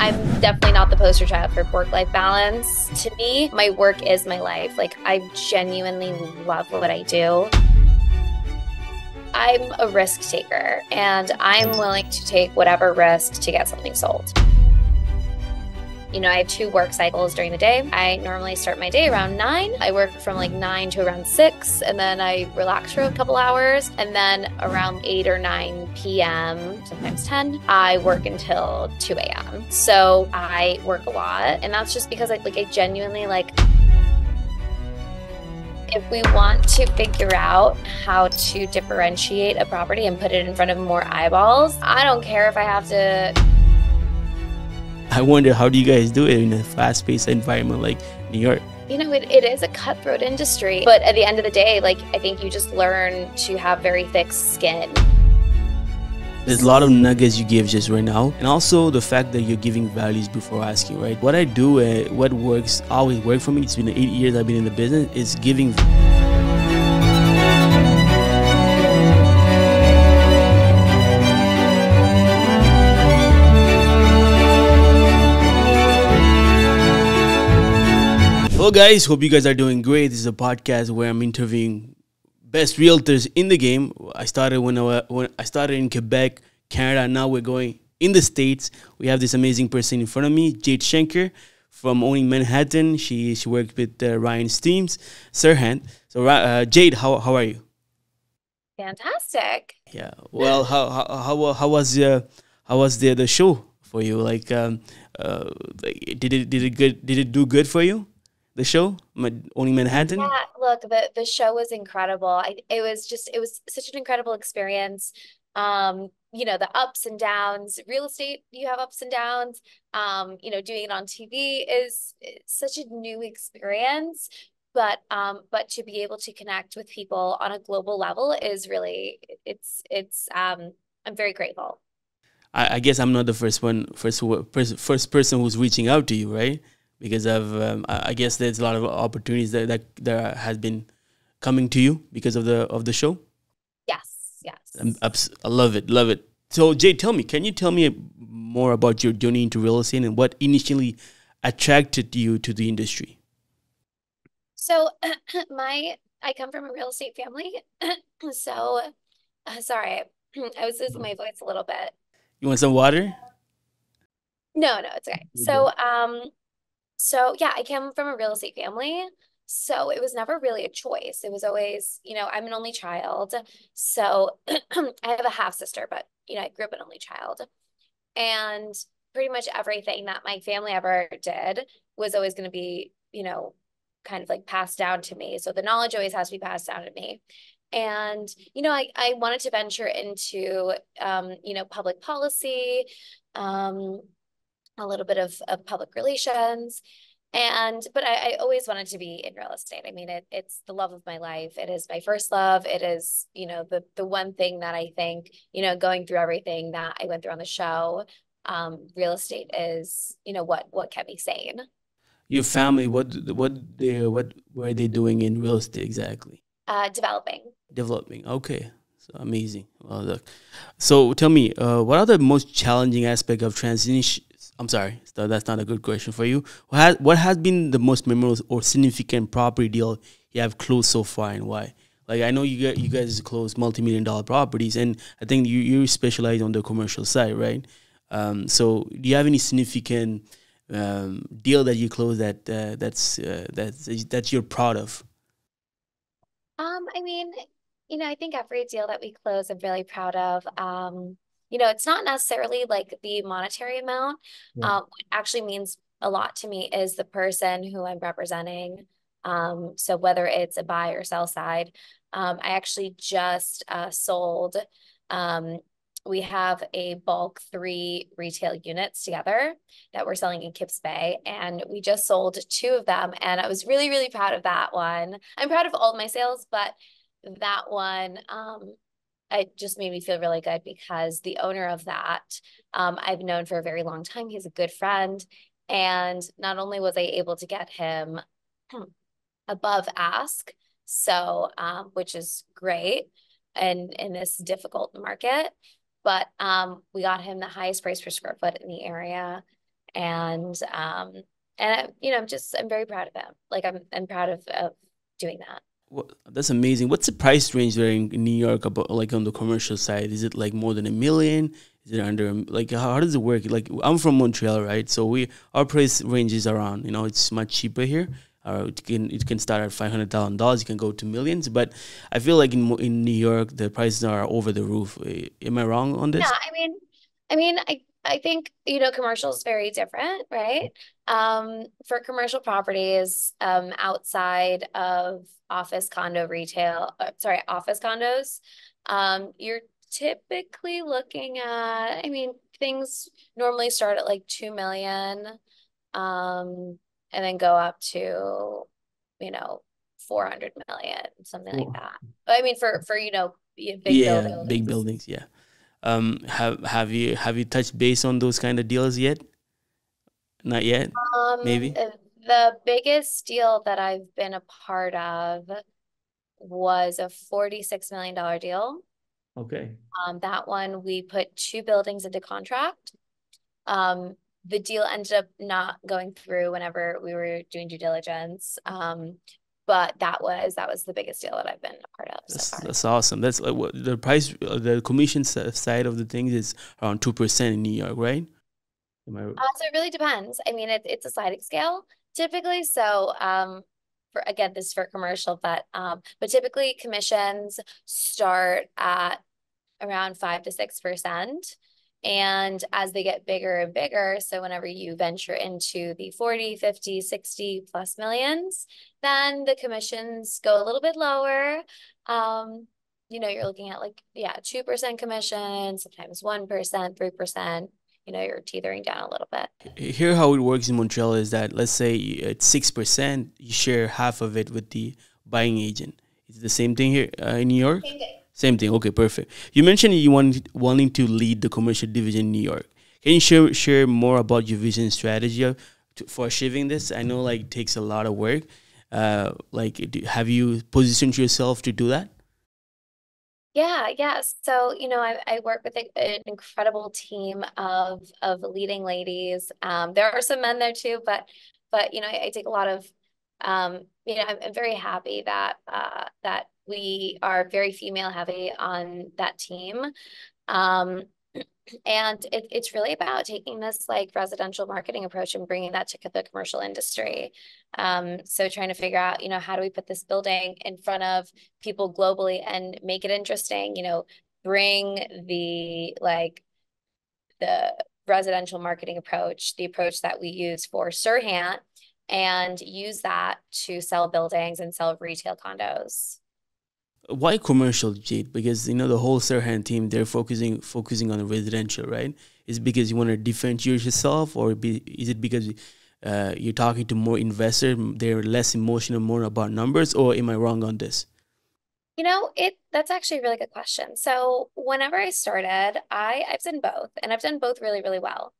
I'm definitely not the poster child for work-life balance. To me, my work is my life. Like, I genuinely love what I do. I'm a risk taker, and I'm willing to take whatever risk to get something sold. You know, I have 2 work cycles during the day. I normally start my day around 9. I work from like 9 to around 6, and then I relax for a couple hours. And then around 8 or 9 p.m., sometimes 10, I work until 2 a.m. So I work a lot, and that's just because I genuinely if we want to figure out how to differentiate a property and put it in front of more eyeballs, I don't care if I have to. I wonder, how do you guys do it in a fast-paced environment like New York? You know, it is a cutthroat industry, but at the end of the day, I think you just learn to have very thick skin. There's a lot of nuggets you give just right now, and also the fact that you're giving values before asking, right? What I do, what works, always worked for me, it's been 8 years I've been in the business, is giving. Hello guys, hope you guys are doing great. This is a podcast where I'm interviewing best realtors in the game. I started when I started in Quebec, Canada. Now we're going in the States. We have this amazing person in front of me, Jade Shenker from owning Manhattan. She worked with Ryan Serhant. So Jade, how are you? Fantastic. Yeah. Well, how was the show for you? Did it do good for you? The show, owning Manhattan? Yeah, look, the show was incredible. It was such an incredible experience. You know, the ups and downs. Real estate, you have ups and downs. You know, doing it on TV is such a new experience. But to be able to connect with people on a global level is really, I'm very grateful. I guess I'm not the first person who's reaching out to you, right? Because I guess there's a lot of opportunities that has been coming to you because of the show. Yes, yes. I love it. So Jay, can you tell me more about your journey into real estate and what initially attracted you to the industry? So I come from a real estate family. So sorry, I was losing my voice a little bit. You want some water? No, it's okay. So yeah, I came from a real estate family. So it was never really a choice. It was always, you know, I'm an only child. So I have a half sister, but you know, I grew up an only child. And pretty much everything that my family ever did was always going to be, you know, kind of passed down to me. So the knowledge always has to be passed down to me. And, you know, I wanted to venture into, you know, public policy, um, a little bit of public relations. But I always wanted to be in real estate. I mean, it's the love of my life. It is my first love. It is, you know, the one thing that I think, you know, going through everything that I went through on the show, real estate is, you know, what kept me sane. Your family, what were they doing in real estate exactly? Developing. Developing. Okay. So amazing. Well, look. So tell me, what are the most challenging aspect of transition? I'm sorry, so that's not a good question for you. What has been the most memorable or significant property deal you have closed so far, and why? Like, I know you guys close multi-million-dollar properties, and I think you specialize on the commercial side, right? So do you have any significant deal that you close that you're proud of? I mean, you know, I think every deal that we close, I'm really proud of. You know, it's not necessarily like the monetary amount. Yeah. What actually means a lot to me is the person who I'm representing. So whether it's a buy or sell side, I actually just sold. Um, we have a bulk 3 retail units together that we're selling in Kips Bay, and we just sold 2 of them, and I was really, really proud of that one. I'm proud of all of my sales, but that one, it just made me feel really good because the owner of that, I've known for a very long time. He's a good friend. And not only was I able to get him above ask, so which is great in this difficult market, but we got him the highest price per square foot in the area. And I'm very proud of him. Like I'm proud of doing that. Well, that's amazing. What's the price range there in New York about like on the commercial side? Is it like more than 1 million? Is it under like how does it work? Like I'm from Montreal, right? So we our price range is around, it's much cheaper here. It can start at $500,000. It can go to millions, but I feel like in New York the prices are over the roof. Am I wrong on Yeah, this? I think, commercial is very different, right? For commercial properties, outside of office condos, you're typically looking at, things normally start at like 2 million, and then go up to, you know, 400 million, something like Cool. that. But for, big Yeah, buildings. big buildings. Yeah. Have you touched base on those kind of deals yet? Not yet. Maybe. The biggest deal that I've been a part of was a $46 million deal. Okay. That one we put two buildings into contract. Um, the deal ended up not going through whenever we were doing due diligence. But that was the biggest deal that I've been a part of so far. That's awesome. That's like what the price, the commission side of the things is around 2% in New York, right? Am I? So it really depends. It's a sliding scale typically. So, for again, this is for commercial, but typically commissions start at around 5 to 6%. And as they get bigger and bigger, so whenever you venture into the 40, 50, 60 plus millions, then the commissions go a little bit lower. You're looking at like, yeah, 2% commission, sometimes 1%, 3%. You're teetering down a little bit. Here, how it works in Montreal is that let's say it's 6%, you share half of it with the buying agent. Is it the same thing here in New York? Same thing. Same thing. Okay, perfect. You mentioned you wanting to lead the commercial division in New York. Can you share more about your vision strategy for achieving this? I know like it takes a lot of work. Have you positioned yourself to do that? Yeah, yeah. So, I work with an incredible team of leading ladies. There are some men there too, but I take a lot of I'm very happy that we are very female heavy on that team. Um, and it's really about taking this like residential marketing approach and bringing that to the commercial industry. So trying to figure out, how do we put this building in front of people globally and make it interesting, bring the residential marketing approach, the approach that we use for Serhant, and use that to sell buildings and sell retail condos. Why commercial, Jade? Because the whole Serhant team they're focusing on the residential, right? Is it because you want to differentiate yourself, or is it because you're talking to more investors? They're less emotional, more about numbers, or am I wrong on this? That's actually a really good question. So whenever I started, I've done both, and I've done both really, really well.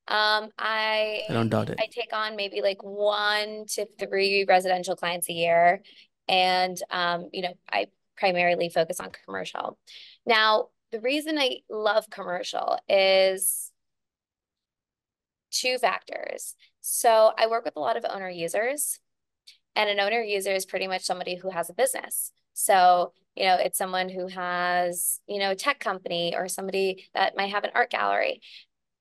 I don't doubt it. I take on maybe like 1 to 3 residential clients a year, and I primarily focus on commercial. Now, the reason I love commercial is two factors. So I work with a lot of owner users, and an owner user is pretty much somebody who has a business. So, it's someone who has, a tech company, or somebody that might have an art gallery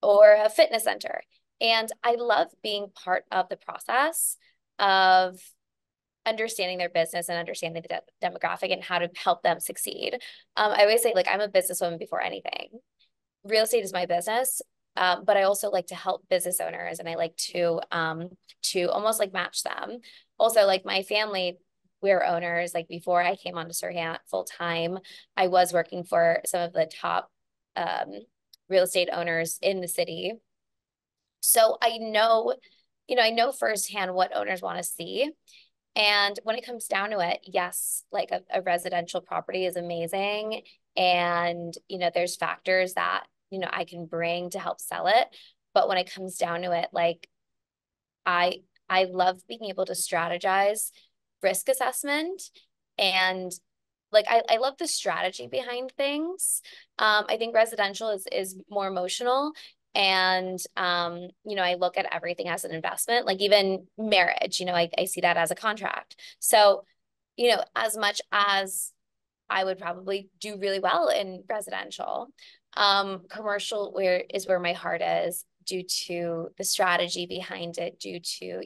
or a fitness center. And I love being part of the process of understanding their business and understanding the demographic and how to help them succeed. I always say, like, I'm a businesswoman before anything. Real estate is my business, but I also like to help business owners, and I like to almost like match them. Also, like my family, we're owners. Like before I came on to Serhant full time, I was working for some of the top um, real estate owners in the city. So I know firsthand what owners want to see. And when it comes down to it, yes, like a residential property is amazing. And, there's factors that, I can bring to help sell it. But when it comes down to it, like I I love being able to strategize risk assessment, and like I love the strategy behind things. I think residential is more emotional, And, I look at everything as an investment, like even marriage, I see that as a contract. So, as much as I would probably do really well in residential, commercial where my heart is due to the strategy behind it, due to,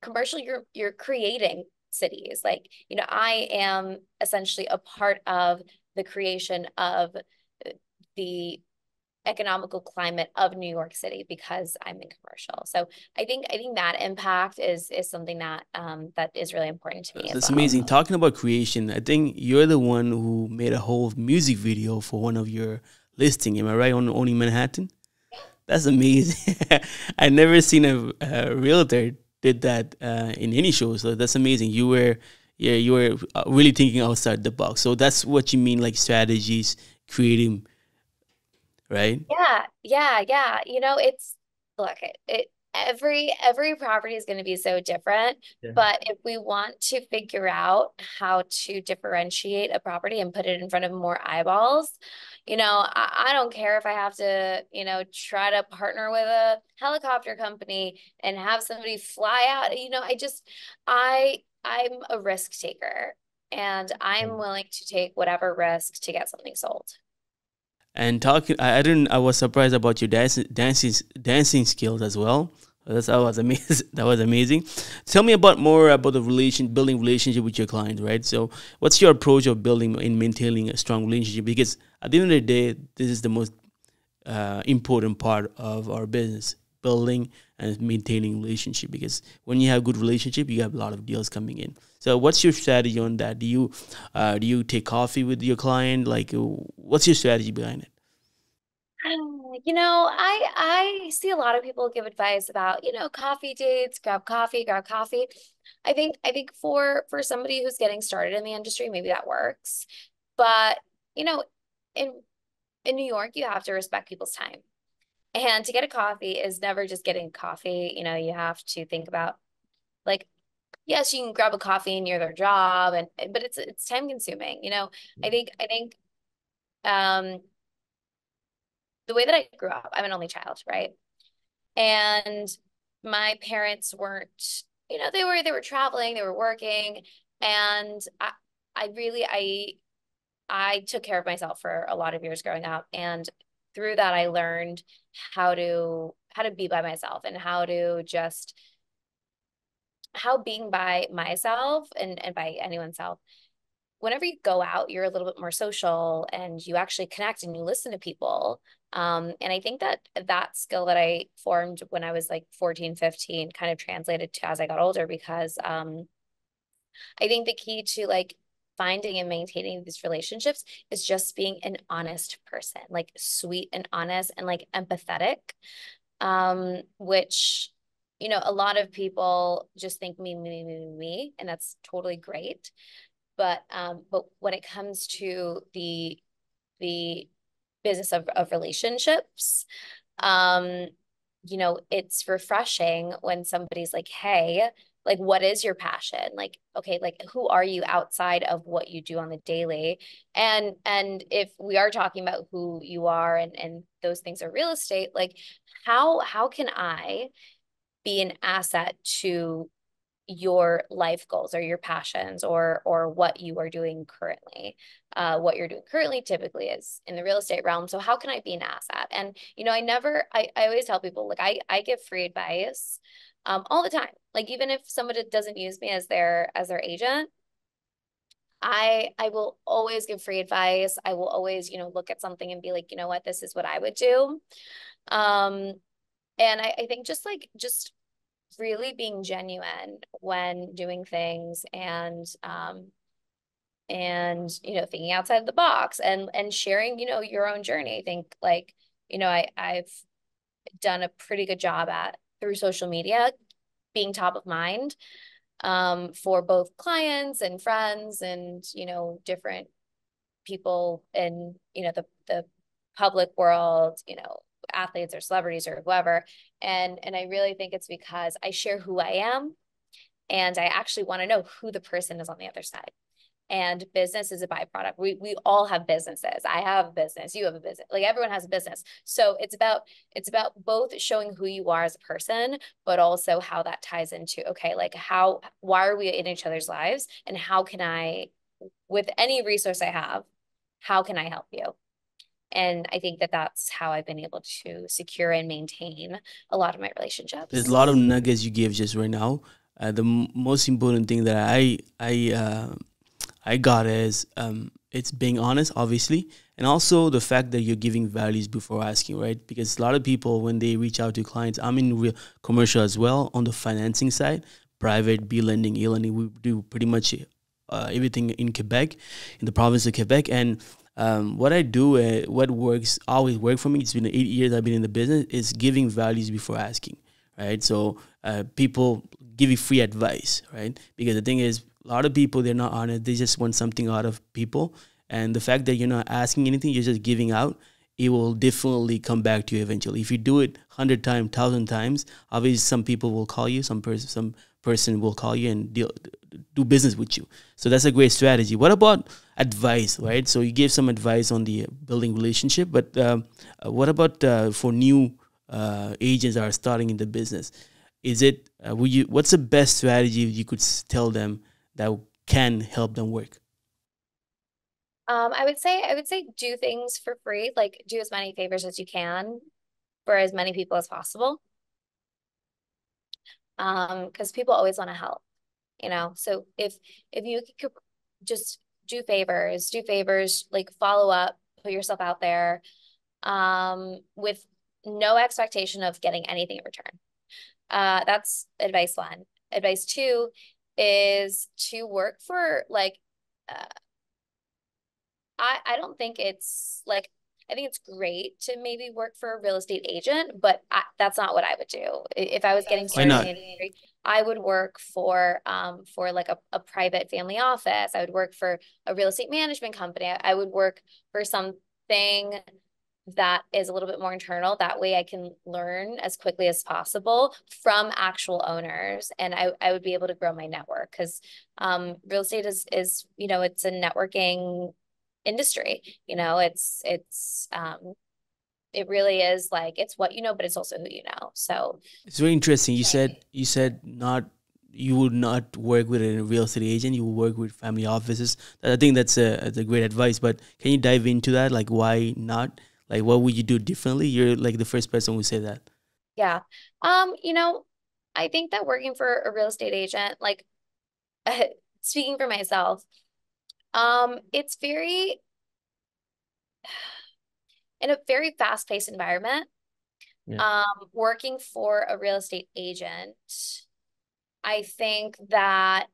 commercial, you're creating cities. Like, I am essentially a part of the creation of the economical climate of New York City because I'm in commercial. So I think that impact is something that is really important to me as That's well. amazing. Talking about creation, I think you're the one who made a whole music video for one of your listing. Am I right? On Only Manhattan. That's amazing. I never seen a realtor did that in any show. So that's amazing. You were really thinking outside the box. So that's what you mean, like strategies, creating, right? Yeah. It's look, every property is going to be so different, Yeah. but if we want to figure out how to differentiate a property and put it in front of more eyeballs, I don't care if I have to, try to partner with a helicopter company and have somebody fly out. I'm a risk taker and I'm willing to take whatever risk to get something sold. And talking, I didn't. I was surprised about your dancing skills as well. That was amazing. That was amazing. Tell me about more about the building relationship with your client, right? So, what's your approach of building and maintaining a strong relationship? Because at the end of the day, this is the most important part of our business: building and maintaining relationship. Because when you have good relationship, you have a lot of deals coming in. So, what's your strategy on that? Do you take coffee with your client? Like, what's your strategy behind it? I see a lot of people give advice about, coffee dates, grab coffee. I think for somebody who's getting started in the industry, maybe that works. But, you know, in in New York, you have to respect people's time. And to get a coffee is never just getting coffee. You have to think about like, yes, you can grab a coffee near their job but it's time consuming. I think um the way that I grew up, I'm an only child, right? And my parents weren't, they were traveling, they were working, and I really I took care of myself for a lot of years growing up, and through that I learned how to be by myself and how being by myself and by anyone's self, whenever you go out, you're a little bit more social and you actually connect and you listen to people. And I think that skill that I formed when I was like 14, 15 kind of translated to as I got older because I think the key to like finding and maintaining these relationships is just being an honest person, like sweet and honest and like empathetic, which a lot of people just think me, and that's totally great. But when it comes to the business of relationships, um, it's refreshing when somebody's like, hey, like, what is your passion? Like, okay, like, who are you outside of what you do on the daily? And if we are talking about who you are and those things are real estate, like, how can I be an asset to your life goals or your passions or what you are doing currently? What you're doing currently typically is in the real estate realm. So how can I be an asset? And I always tell people, like, I give free advice all the time. Like, even if somebody doesn't use me as their agent, I will always give free advice. I will always, look at something and be like, you know what, this is what I would do. Um, and I think just really being genuine when doing things and thinking outside the box and sharing your own journey. I think, like, I've done a pretty good job at, through social media, being top of mind for both clients and friends and different people in the public world, athletes or celebrities or whoever. And I really think it's because I share who I am and I actually want to know who the person is on the other side. and business is a byproduct. We all have businesses. I have a business, you have a business, like everyone has a business. So it's about both showing who you are as a person, but also how that ties into, okay, like why are we in each other's lives, and how can I, with any resource I have, how can I help you? And I think that that's how I've been able to secure and maintain a lot of my There's a relationships. lot of nuggets you gave just right now. The most important thing that I got is it's being honest, obviously, and also the fact that you're giving values before asking, right? Because a lot of people, when they reach out to clients, I'm in real commercial as well on the financing side, private B lending, E lending. We do pretty much everything in Quebec, in the province of Quebec, and what I do, what works, always worked for me. It's been 8 years I've been in the business. Is giving values before asking, right? So people give you free advice, right? Because the thing is, a lot of people, they're not honest. They just want something out of people. And the fact that you're not asking anything, you're just giving out, it will definitely come back to you eventually. If you do it 100 times, 1,000 times, obviously some people will call you, some person will call you and do business with you. So that's a great strategy. What about advice, right? So you gave some advice on the building relationship, but what about for new agents that are starting in the business? Is it what's the best strategy you could tell them that can help them work? I would say do things for free, like do as many favors as you can for as many people as possible. Because people always want to help, you know. So if you could just do favors, like follow up, put yourself out there, with no expectation of getting anything in return. That's advice one. Advice two is to work for like uh, I don't think it's like I think it's great to maybe work for a real estate agent, but that's not what I would do. If I was getting Why started in not? the industry, I would work for like a private family office. I would work for a real estate management company. I would work for something that is a little bit more internal. That way I can learn as quickly as possible from actual owners, and I would be able to grow my network because real estate is, you know, it's a networking industry. You know, it really is like it's what you know, but it's also who you know. So It's very interesting. You said not you would not work with a real estate agent. You will work with family offices. I think that's a great advice. But can you dive into that? Like, why not? Like, what would you do differently? You're like the first person who say that. yeah. You know, I think that working for a real estate agent, like speaking for myself, it's very in a very fast-paced environment. Yeah. Working for a real estate agent, I think that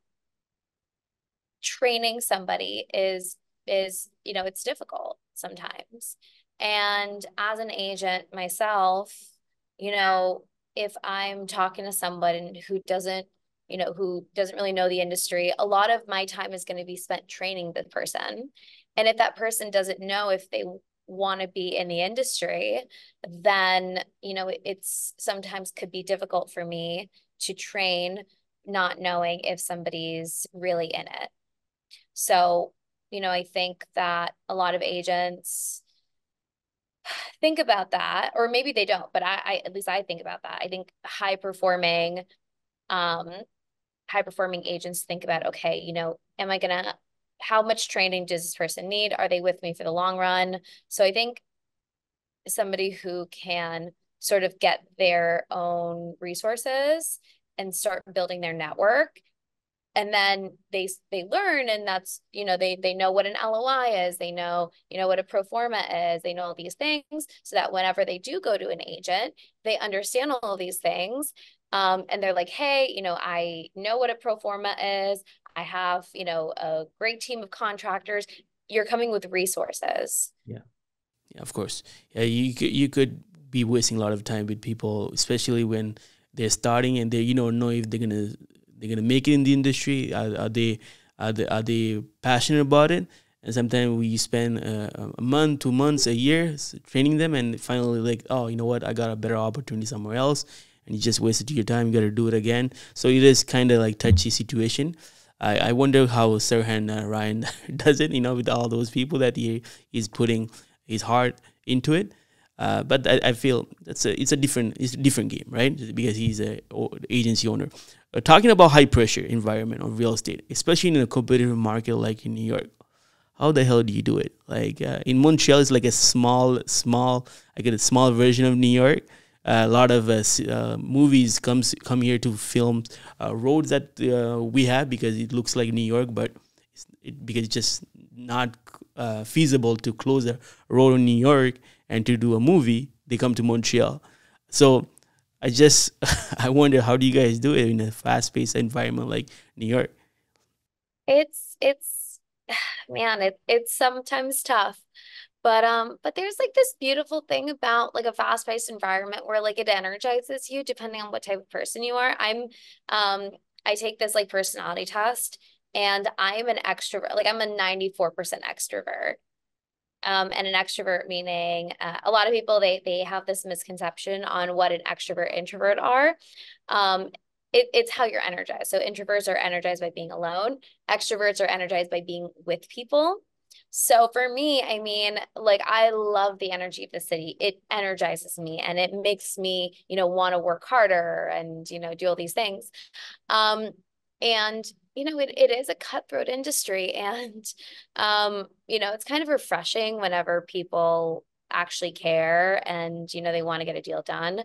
training somebody is, you know, it's difficult sometimes. And as an agent myself, you know, if I'm talking to someone who doesn't really know the industry, a lot of my time is going to be spent training the person. And if that person doesn't know if they want to be in the industry, then, you know, it's sometimes could be difficult for me to train, not knowing if somebody's really in it. So, you know, I think that a lot of agents think about that, or maybe they don't, but I at least I think about that. I think um, high performing agents think about, okay, you know, how much training does this person need? Are they with me for the long run? So I think somebody who can sort of get their own resources and start building their network, and then they learn, and that's, you know, they know what an LOI is, they know, you know, what a pro forma is, they know all these things, so that whenever they do go to an agent, they understand all of these things. And they're like, hey, you know, I know what a pro forma is, I have, you know, a great team of contractors, you're coming with resources. Yeah. Yeah, of course. Yeah, you could be wasting a lot of time with people, especially when they're starting and they don't know if they're gonna make it in the industry. Are they passionate about it? And sometimes we spend a month, 2 months, a year training them, and finally like, oh, you know what? I got a better opportunity somewhere else, and you just wasted your time. You got to do it again. So it is kind of like touchy situation. I wonder how Serhan Ryan does it, with all those people that he's putting his heart into it. But I feel it's a different game, right? Because he's a agency owner. Talking about high pressure environment on real estate, especially in a competitive market like in New York, how the hell do you do it? Like in Montreal, it's like a small, I get a small version of New York. A lot of movies come here to film roads that we have because it looks like New York, but because it's just not feasible to close a road in New York and to do a movie, they come to Montreal. So I just I wonder how do you guys do it in a fast-paced environment like New York? It's man, it's sometimes tough. But there's like this beautiful thing about like a fast-paced environment where like it energizes you depending on what type of person you are. I take this like personality test and I'm an extrovert. Like I'm a 94% extrovert. And an extrovert meaning a lot of people they have this misconception on what an extrovert introvert are. Um, it's how you're energized. So introverts are energized by being alone. Extroverts are energized by being with people. So for me, I mean, like I love the energy of the city. It energizes me and it makes me, want to work harder and, do all these things. Um, and it is a cutthroat industry and it's kind of refreshing whenever people actually care and they want to get a deal done.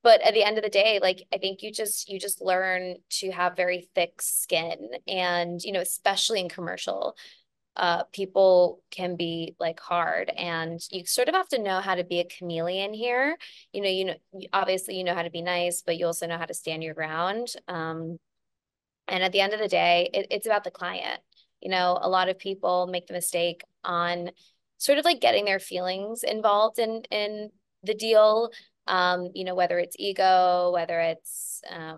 But at the end of the day, like I think you just learn to have very thick skin and especially in commercial people can be like hard and you sort of have to know how to be a chameleon here. Obviously you know how to be nice, but you also know how to stand your ground. And at the end of the day, it's about the client. A lot of people make the mistake on sort of like getting their feelings involved in the deal. Whether it's ego, whether it's an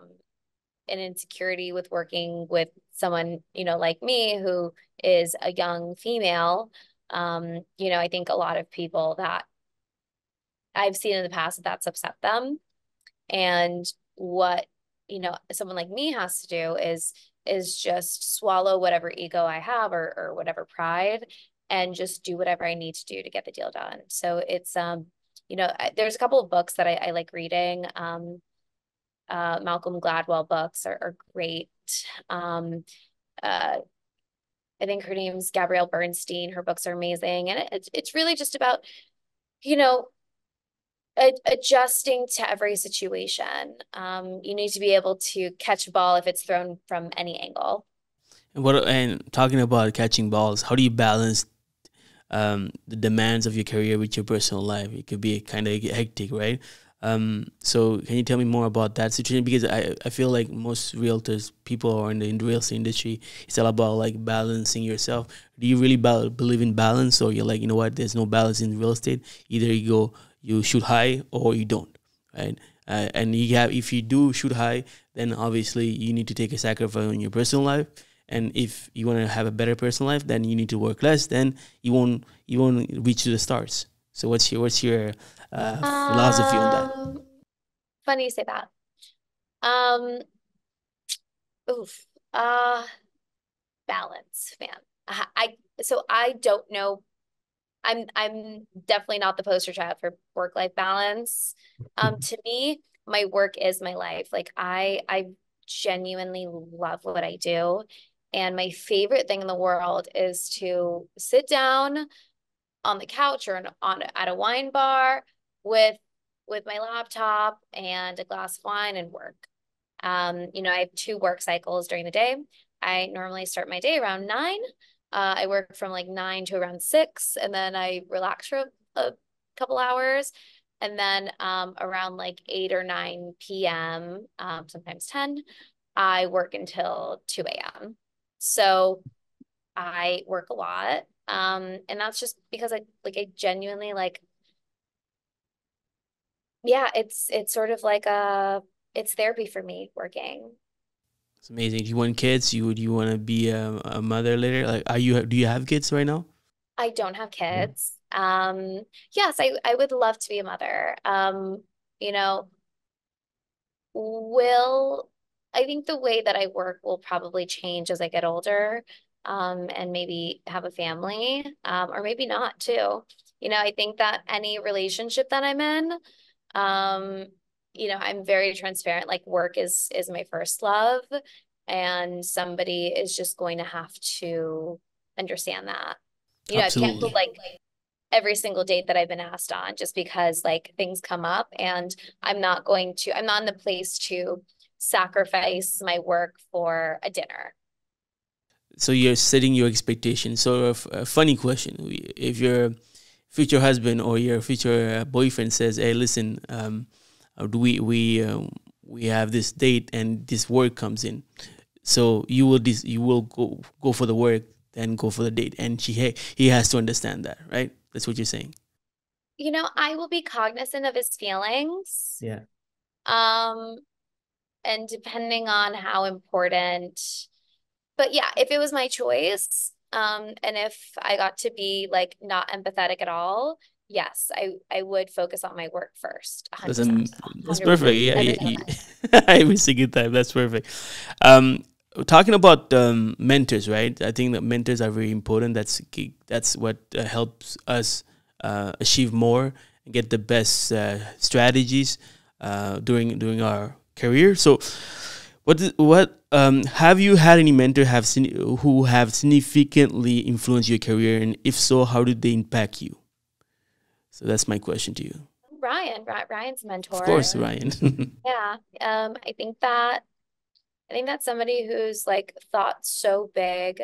insecurity with working with someone, like me who is a young female. I think a lot of people that I've seen in the past that's upset them. And what, someone like me has to do is just swallow whatever ego I have or whatever pride and just do whatever I need to do to get the deal done. So it's there's a couple of books that I like reading. Malcolm Gladwell books are great. Um, uh, I think her name's Gabrielle Bernstein. Her books are amazing, and it's really just about you know adjusting to every situation. You need to be able to catch a ball if it's thrown from any angle. And talking about catching balls, how do you balance the demands of your career with your personal life? It could be kind of hectic, right? So can you tell me more about that situation? Because I feel like most realtors, people who are in the real estate industry, it's all about like balancing yourself. Do you really believe in balance, or you're like, you know what, there's no balance in real estate? Either you shoot high or you don't, right? And if you do shoot high, then obviously you need to take a sacrifice on your personal life. And if you want to have a better personal life, then you need to work less. Then you won't reach to the stars. So what's your philosophy on that? Um, Funny you say that. Um, Oof. Balance, man. So I don't know. I'm definitely not the poster child for work-life balance. To me, my work is my life. Like I genuinely love what I do. And my favorite thing in the world is to sit down on the couch or at a wine bar with with my laptop and a glass of wine and work. I have two work cycles during the day. I normally start my day around 9. I work from like 9 to around 6, and then I relax for a couple hours. And then around like 8 or 9 p.m., sometimes 10, I work until 2 a.m. So I work a lot. And that's just because I genuinely like, yeah, it's sort of like it's therapy for me working. It's amazing. Do you want kids? You want to be a mother later? Like, do you have kids right now? I don't have kids. Yes, I would love to be a mother. You know, will I think the way that I work will probably change as I get older, and maybe have a family, or maybe not too. I think that any relationship that I'm in, um, I'm very transparent. Like work is my first love, and somebody is just going to have to understand that. I can't go Absolutely. like every single date that I've been asked on just because like things come up, and I'm not in the place to sacrifice my work for a dinner. So you're setting your expectations. So a funny question: if your future husband or your future boyfriend says, "Hey, listen, do we have this date and this work comes in," so you will go for the work, then go for the date, and he has to understand that, right? That's what you're saying. I will be cognizant of his feelings. Yeah. Um, and depending on how important, but yeah, if it was my choice, and if I got to be like not empathetic at all, yes, I would focus on my work first, That's 100%, that's 100%, perfect. Yeah, every yeah, single time. yeah. Every single time. That's perfect. Um, Talking about mentors, right? I think that mentors are very important. That's key. That's what helps us achieve more and get the best strategies during our career. So, what have you had any mentor who have significantly influenced your career, and if so, how did they impact you? So that's my question to you. Ryan's a Of mentor. course, Ryan. Yeah. I think that's somebody who's like thought so big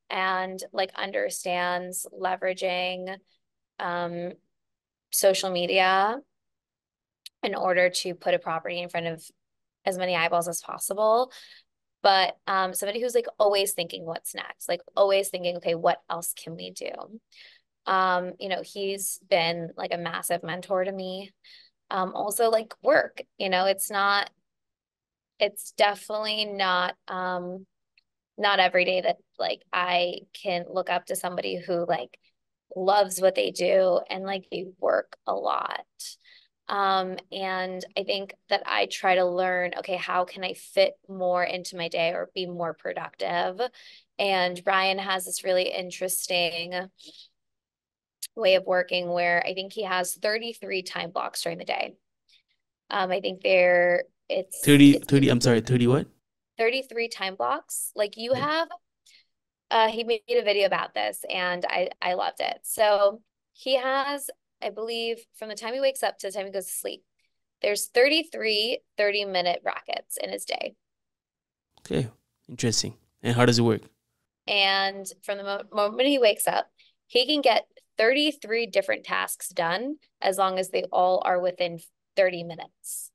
and like understands leveraging um social media in order to put a property in front of as many eyeballs as possible. But somebody who's like always thinking what's next, like always thinking, okay, what else can we do? He's been like a massive mentor to me. Also like work, it's definitely not every day that like I can look up to somebody who like loves what they do and like they work a lot. And I think that I try to learn, okay, how can I fit more into my day or be more productive? And Ryan has this really interesting way of working where I think he has 33 time blocks during the day. I think there it's 30. I'm sorry, 30 what? 33 time blocks like you have. He made a video about this and I loved it. So he has, I believe, from the time he wakes up to the time he goes to sleep, there's 33 30-minute brackets in his day. Okay, interesting. And how does it work? And from the moment he wakes up, he can get 33 different tasks done as long as they all are within 30 minutes.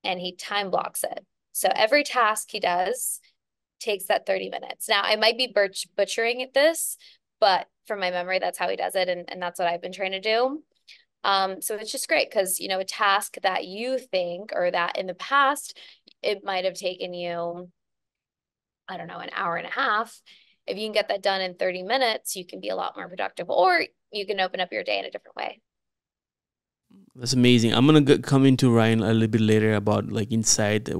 And he time blocks it. So every task he does takes that 30 minutes. Now, I might be butchering this, but from my memory, that's how he does it. And that's what I've been trying to do. So it's just great because, a task that you think or that in the past, it might have taken you, I don't know, an hour and a half. If you can get that done in 30 minutes, you can be a lot more productive, or you can open up your day in a different way. That's amazing. I'm gonna come into Ryan a little bit later about like inside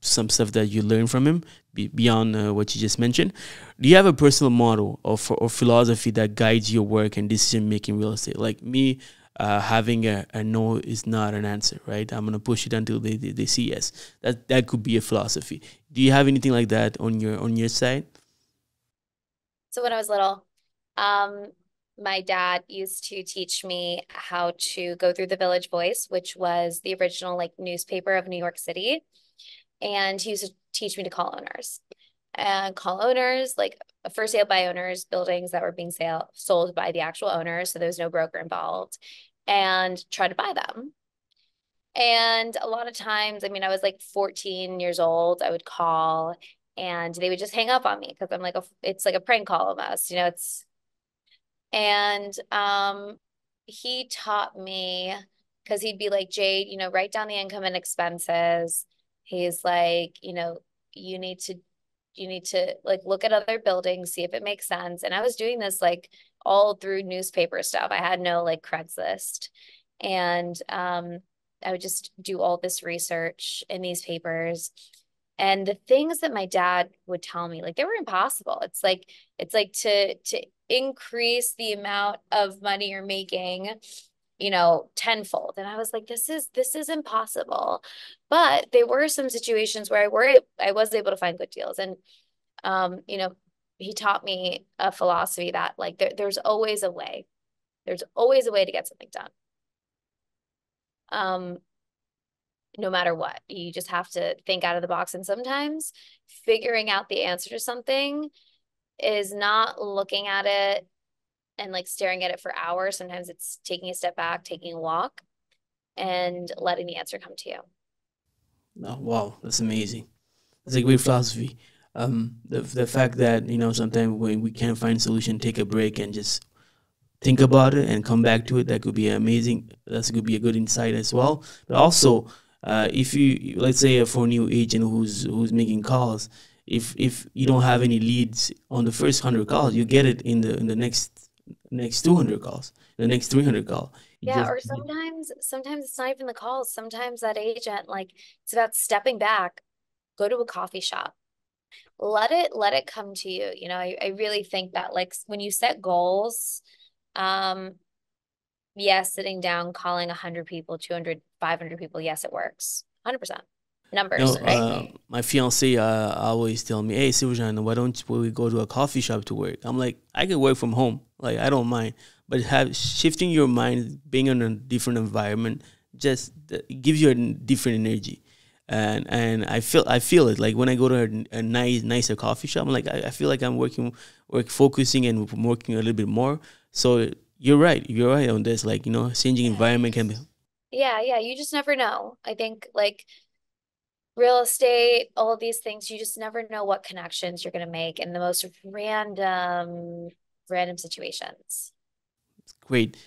some stuff that you learn from him beyond what you just mentioned. Do you have a personal model or philosophy that guides your work and decision making in real estate? Like me, having a no is not an answer, right? I'm gonna push it until they say yes. That could be a philosophy. Do you have anything like that on your side? So when I was little, um, my dad used to teach me how to go through the Village Voice, which was the original like newspaper of New York City. And he used to teach me to call owners and call owners, like for sale by owners, buildings that were being sold by the actual owners. So there was no broker involved, and try to buy them. And a lot of times, I mean, I was like 14 years old, I would call and they would just hang up on me because I'm like, it's like a prank call almost, and he taught me because he'd be like, Jade, write down the income and expenses. He's like, you need to like look at other buildings, see if it makes sense. And I was doing this like all through newspaper stuff. I had no like Craigslist. And I would just do all this research in these papers. And the things that my dad would tell me, like they were impossible. It's like to increase the amount of money you're making, tenfold. And I was like, this is impossible. But there were some situations where I was able to find good deals. And um, you know, he taught me a philosophy that like there's always a way. There's always a way to get something done. Um, no matter what. You just have to think out of the box. And sometimes figuring out the answer to something is not looking at it and like staring at it for hours. Sometimes it's taking a step back, taking a walk, and letting the answer come to you. Oh, wow, that's amazing. That's a great philosophy. The fact that sometimes when we can't find solution, take a break and just think about it and come back to it. That could be amazing. That could be a good insight as well. But also, if you let's say for a new agent who's making calls, if you don't have any leads on the first 100 calls, you get it in the next 200 calls, the next 300 call. You Yeah, just or sometimes it's not even the calls. Sometimes that agent, like, it's about stepping back, go to a coffee shop, let it come to you. I really think that like when you set goals, um, yes, sitting down, calling 100 people, 200, 500 people, yes, it works. 100%. Numbers, right? My fiance always tell me, "Hey, Silverjan, why don't we go to a coffee shop to work?" I'm like, I can work from home, like I don't mind, but have shifting your mind, being in a different environment, just gives you a different energy, and I feel it like when I go to a nicer coffee shop. I'm like I feel like I'm focusing and working a little bit more. So you're right on this. Like changing environment can be. Yeah, yeah, you just never know. I think like real estate, all of these things, you just never know what connections you're going to make in the most random situations. Great.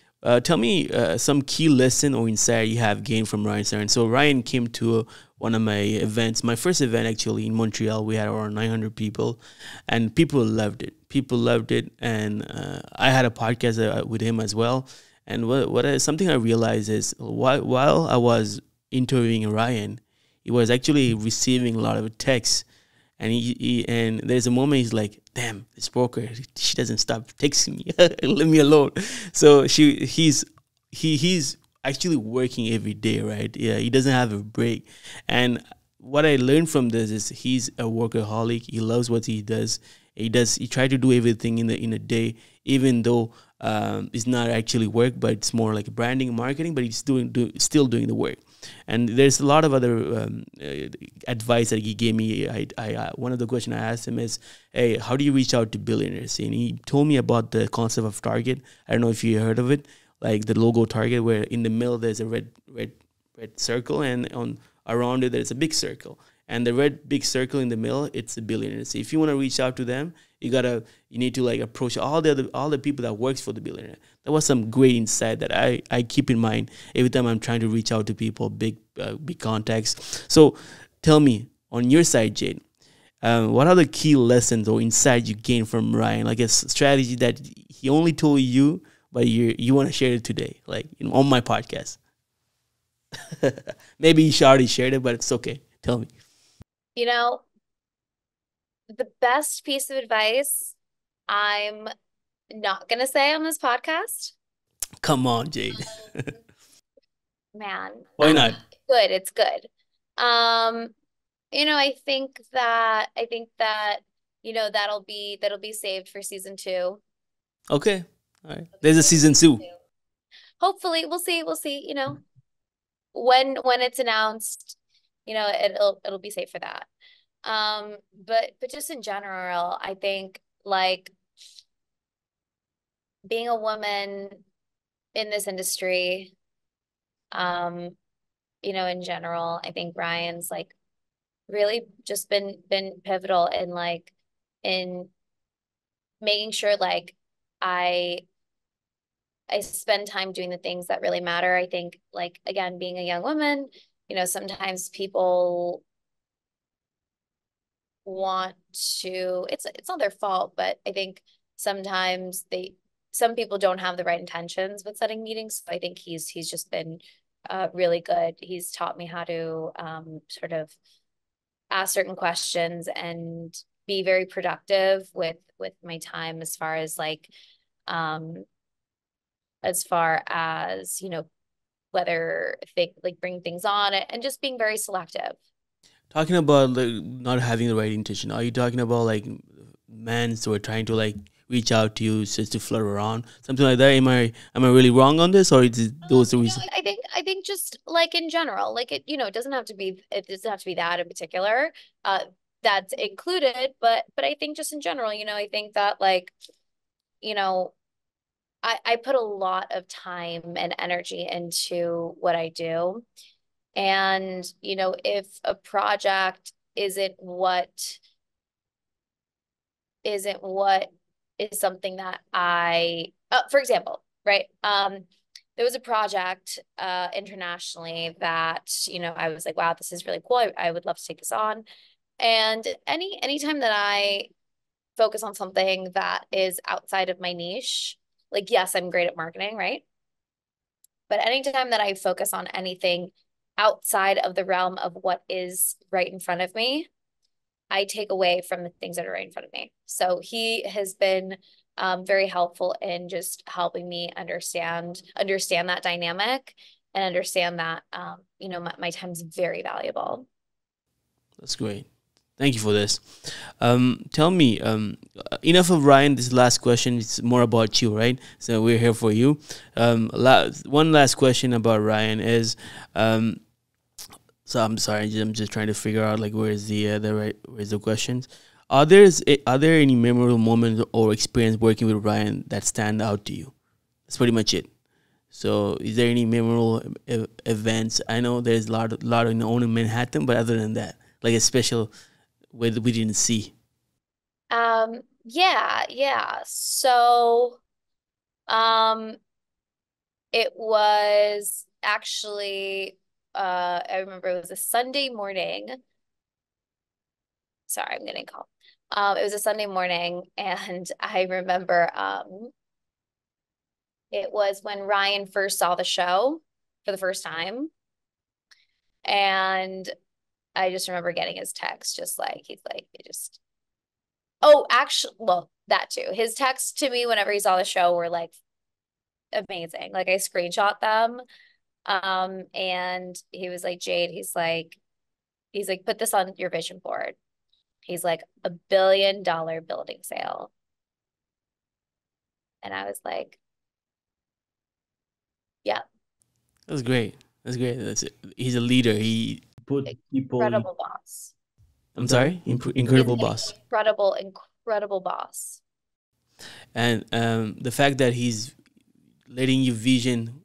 Tell me some key lesson or insight you have gained from Ryan Serhant. So Ryan came to one of my events, my first event actually in Montreal. We had around 900 people, and people loved it. People loved it, and I had a podcast with him as well. And something I realized is while I was interviewing Ryan, he was actually receiving a lot of texts, and and there's a moment he's like, "Damn, this broker, she doesn't stop texting me. Leave me alone." So he's actually working every day, right? Yeah, he doesn't have a break. And what I learned from this is he's a workaholic. He loves what he does. He try to do everything in a day, even though it's not actually work, but it's more like branding and marketing. But he's still doing the work. And there's a lot of other advice that he gave me. One of the questions I asked him is, "Hey, how do you reach out to billionaires?" And he told me about the concept of Target. I don't know if you heard of it, like the logo Target, where in the middle there's a red circle, and on around it there's a big circle, and the red big circle in the middle, it's the billionaires. So if you want to reach out to them, you need to like approach all the people that works for the billionaire. That was some great insight that I keep in mind every time I'm trying to reach out to people, big contacts. So tell me, on your side, Jade, what are the key lessons or insights you gained from Ryan? Like a strategy that he only told you, but you want to share it today, like on my podcast. Maybe you already shared it, but it's okay. Tell me. You know, the best piece of advice I'm not going to say on this podcast. Come on, Jade. Man, Why not? good. It's good. Um, I think that that'll be saved for season two. Okay. All right. There's a season two. Hopefully, we'll see, when it's announced, it'll be safe for that. But just in general, I think like being a woman in this industry, um, in general, I think Ryan's like really just been pivotal in like in making sure like I I spend time doing the things that really matter. I think like again, being a young woman, sometimes people want to it's not their fault, but I think sometimes some people don't have the right intentions with setting meetings. So I think he's just been really good. He's taught me how to sort of ask certain questions and be very productive with my time um as far as, whether they like bring things on and just being very selective. Talking about like not having the right intention, are you talking about like men who are trying to like reach out to you just to flirt around, something like that? Am I really wrong on this, or is it those the reasons? I think just like in general, like it doesn't have to be that in particular. Uh that's included, but I think just in general, I think that like, you know, I put a lot of time and energy into what I do. And, if a project isn't what is something that for example, right? There was a project internationally that, I was like, wow, this is really cool. I would love to take this on. And anytime that I focus on something that is outside of my niche, like, yes, I'm great at marketing, right? But anytime that I focus on anything outside of the realm of what is right in front of me, I take away from the things that are right in front of me. So he has been very helpful in just helping me understand that dynamic and understand that my time is very valuable. That's great. Thank you for this. Tell me, enough of Ryan. This last question is more about you, right? So we're here for you. One last question about Ryan is, so I'm sorry, I'm just trying to figure out like where's the questions. Are there any memorable moments or experience working with Ryan that stand out to you? That's pretty much it. So, is there any memorable events? I know there's a lot in only Manhattan, but other than that, like a special way that we didn't see. Yeah, yeah. So, um, it was actually, I remember it was a Sunday morning. Sorry, I'm getting called. It was a Sunday morning, and I remember it was when Ryan first saw the show for the first time. And I just remember getting his text, just like he's like, it just oh, actually, well, that too. His texts to me whenever he saw the show were like amazing. Like I screenshot them. And he was like, Jade, he's like, put this on your vision board. He's like, $1 billion building sale. And I was like, yeah, That's great. That's great. That's it. He's a leader. He put people. incredible boss. I'm sorry, He's incredible an boss. incredible boss. And the fact that he's letting you vision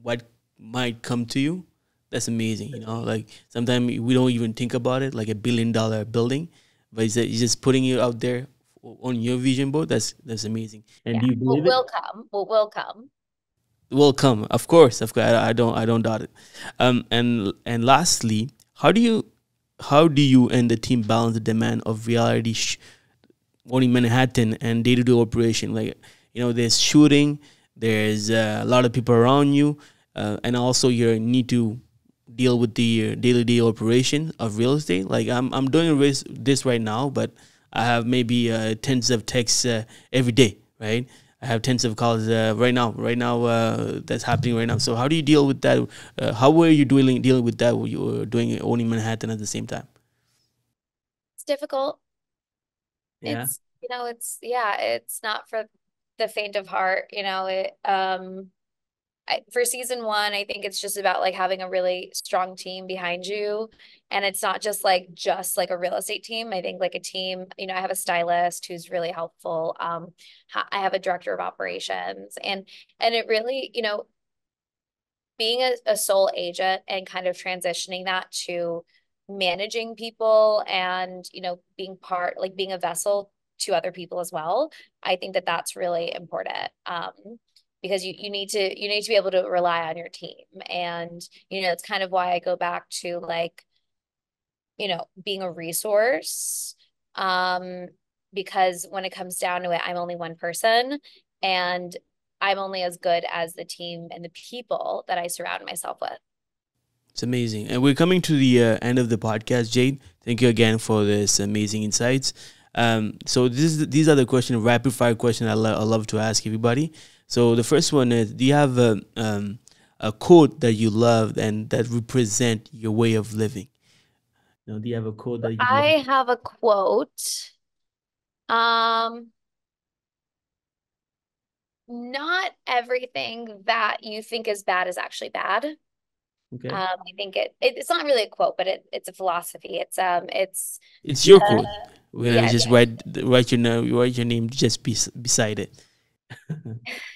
what might come to you, that's amazing. Like sometimes we don't even think about it, like $1 billion building, but he's just putting it out there on your vision board. That's amazing. And Yeah. do you What believe it? will come? What will come? Will come, of course, of course. I don't doubt it. And lastly, how do you and the team balance the demand of reality only Manhattan and day-to-day operation? Like, there's shooting, there's a lot of people around you, and also you need to deal with the day-to-day operation of real estate. Like I'm doing this right now, but I have maybe tens of texts every day, right? I have tens of calls right now that's happening right now. So how do you deal with that? How were you dealing with that when you were doing owning Manhattan at the same time? It's difficult. Yeah. It's not for the faint of heart. For season one, I think it's just about like having a really strong team behind you. And it's not just like a real estate team. I think like a team, I have a stylist who's really helpful. I have a director of operations and it really, being a sole agent and kind of transitioning that to managing people and, being a vessel to other people as well. I think that that's really important. Because you need to be able to rely on your team. And, it's kind of why I go back to like, being a resource. Um, because when it comes down to it, I'm only one person and I'm only as good as the team and the people that I surround myself with. It's amazing. And we're coming to the end of the podcast, Jade. Thank you again for this amazing insights. So these are the question, rapid fire question I love to ask everybody. So the first one is, do you have a quote that you love and that represent your way of living? Now, do you have a quote that you love? I have a quote. Um, Not everything that you think is bad is actually bad. Okay. I think it's not really a quote, but it's a philosophy. It's It's your quote. We're gonna yeah, just write your name just beside it.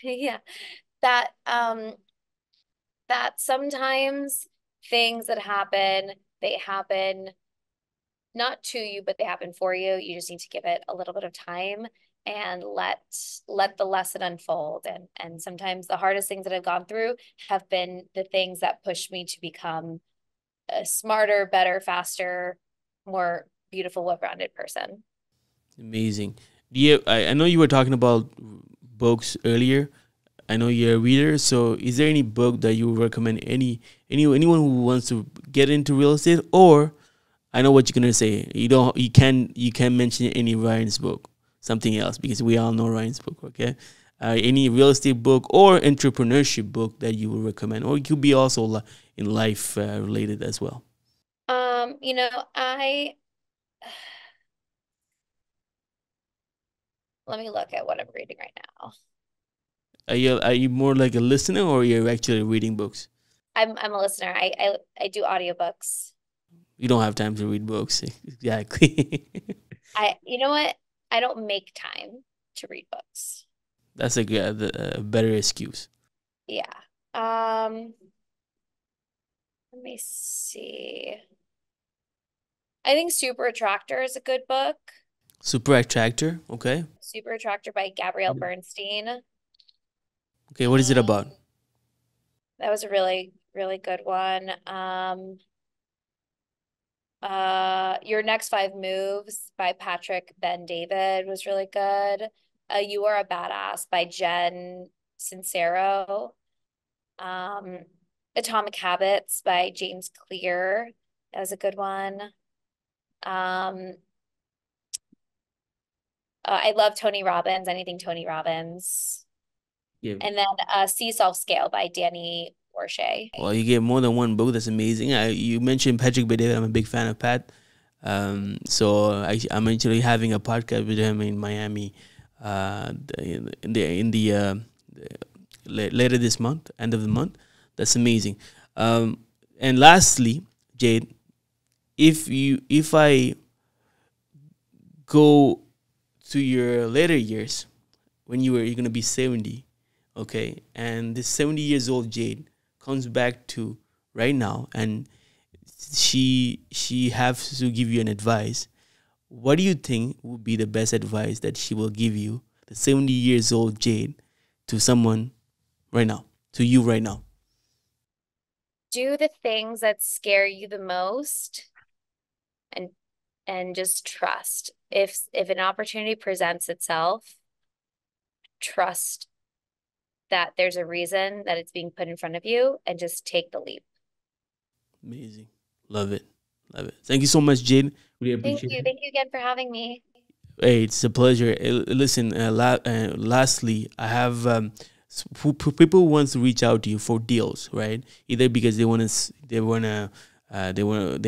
yeah. That that sometimes things that happen, they happen not to you, but they happen for you. You just need to give it a little bit of time and let the lesson unfold. And sometimes the hardest things that I've gone through have been the things that pushed me to become a smarter, better, faster, more beautiful, well-rounded person. Amazing. I know you were talking about books earlier. I know you're a reader, so is there any book that you would recommend anyone who wants to get into real estate? Or I know what you're gonna say. You can't mention any Ryan's book, something else, because we all know Ryan's book. Okay, any real estate book or entrepreneurship book that you would recommend, or it could be also in life related as well. You know, I let me look at what I'm reading right now. Are you more like a listener, or you're actually reading books? I'm a listener. I do audiobooks. You don't have time to read books. Exactly. You know what? I don't make time to read books. That's a better excuse. Yeah. Let me see. I think Super Attractor is a good book. Super Attractor. Okay. Super Attractor by Gabrielle Bernstein. Okay. What is it about? That was a really, really good one. Your Next Five Moves by Patrick Ben David was really good. You Are a Badass by Jen Sincero. Um, Atomic Habits by James Clear. That was a good one. Um, I love Tony Robbins, anything Tony Robbins. Yeah. And then See Self Scale by Danny Orche. Well, you get more than one book. That's amazing. You mentioned Patrick Bet David. I'm a big fan of Pat. So I'm actually having a podcast with him in Miami. Later this month, end of the month. That's amazing. And lastly, Jade, if I go to your later years when you're gonna be 70, okay, and this 70 years old Jade comes back to right now, and she has to give you an advice. What do you think would be the best advice that she will give you, the 70 years old Jade, to someone right now, to you right now? Do the things that scare you the most and just trust. If an opportunity presents itself, trust that there's a reason that it's being put in front of you and just take the leap. Amazing. Love it. Love it. Thank you so much, Jade. Really Thank appreciate you. it. Thank you again for having me. Hey, it's a pleasure. Listen, lastly, I have people who wants to reach out to you for deals, right? Either because they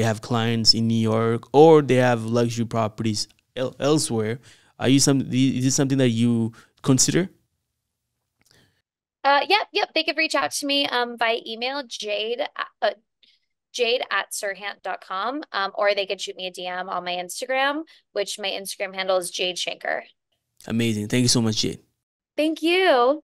have clients in New York, or they have luxury properties elsewhere. Is this something that you consider? Yep. They could reach out to me by email, Jade at Serhant.com. Or they could shoot me a DM on my Instagram, which my Instagram handle is Jade Shenker. Amazing. Thank you so much, Jade. Thank you.